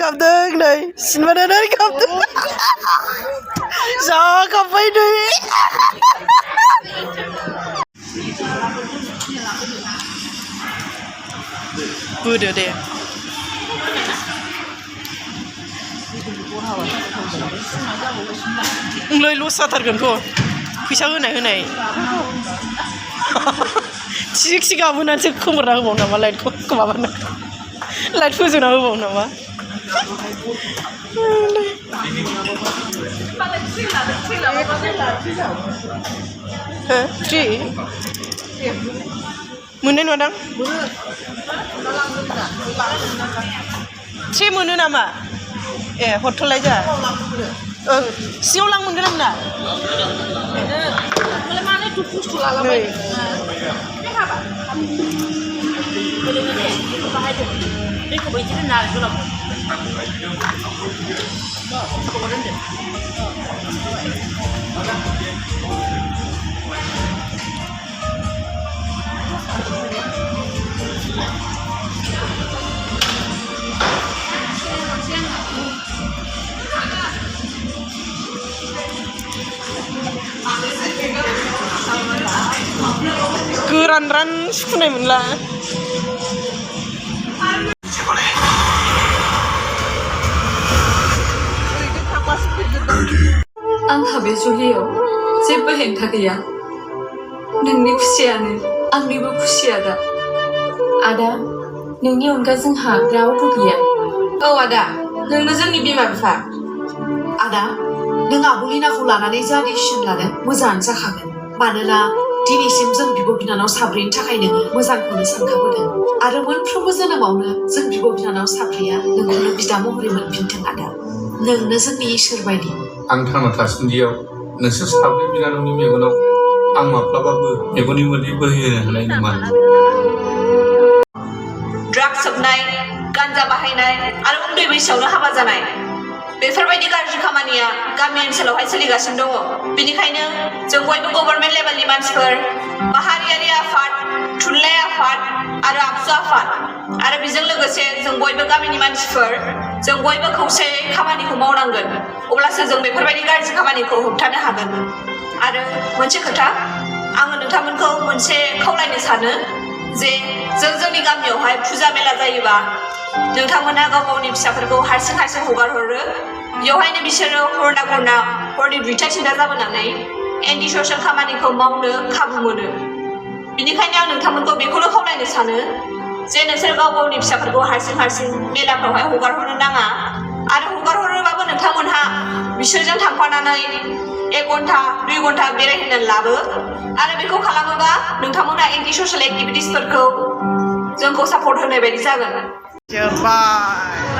गाबदों नै सिनेमा नायनानै गाबदों जा गाबबाय नै बोदो दे नोंलाय लस जाथारगोनखौ फैसा होनाय थिग गाबोनानैसो खोमोरना होबाव नामा लाइटखौ माबानो लाइट फोजोंना होबाव नामा थ्रि मोननाय नङादां थ्रि मोनो नामा ए हरथ'लाय जा सिङाव लां मोनगोन आंना गोरान सुखुनाय मोनला आंहा बे जुलियाव जेबो हेंथा गैया नोंनि खुसियानो आंनिबो खुसिया दा आदा नोंनि अनगा जोंहा रावबो गैया औ आदा नोंनो जोंनि बिमा बिफा आदा नों आब'लिनाखौ लानानै जा डिसिसन लादों मोजाङानो जाखागोन मानोना दिनैसिम जों बिब' बिनानाव साब्रैनि थाखाय नोङो मोजांखौनो सानखाबोदों आरो मोनफ्रोमबो जोनोमावनो जों बिब' बिनानाव साब्रैया नोंखौनो बिदा महरै मोनफिनथों आदा नोंनो जोंनि इसोर बायदि आं थांना थासान्दियाव नोंसोर साब्रै बिनानावनि मेगनाव आं माब्लाबाबो मेगननि मोदै बोहैहोनो हानाय नङा ड्राग्स सोबनाय गान्जा बाहायनाय आरो उन्दै बैसोआवनो हाबा जानाय बेफोरबायदि गाज्रि खामानिया गामि ओनसोलावहाय सोलिगासिनो दङ बेनिखायनो जों बयबो गभर्नमेन्ट लेभेलनि मानसिफोर माहारियारि आफाद थुनलाइ आफाद आरो आबसु आफाद आरो बेजों लोगोसे जों बयबो गामिनि मानसिफोर जों बयबो खौसेयै खामानिखौ मावनांगोन अब्लासो जों बेफोरबायदि गाज्रि खामानिखौ होबथानो हागोन आरो मोनसे खोथा आङो नोंथांमोनखौ मोनसे खावलायनो सानो जे जोंनि गामियावहाय फुजा मेला जायोबा नोंथांमोना गाव गावनि फिसाफोरखौ हारसिं हगार हरो बेवहायनो बिसोरो हरना गुरना हरनि 2टा 3टा जाबोनानै एन्टि ससियेल खामानिखौ मावनो खाबु मोनो बेनिखायनो आं नोंथांमोनखौ बेखौनो खावलायनो सानो जे नोंसोर गाव गावनि फिसाफोरखौ हारसिं मेलाफ्रावहाय हगार हरनो नाङा आरो हगार हरोबाबो नोंथांमोनहा बिसोरजों थांफानानै 1 घन्टा 2 घन्टा बेरायहोनानै लाबो आरो बेखौ खालामोबा नोंथांमोनहा एन्टि ससियेल एक्टिभिटिसफोरखौ जोंखौ सापर्ट होनाय बायदि जागोन जोब्बाय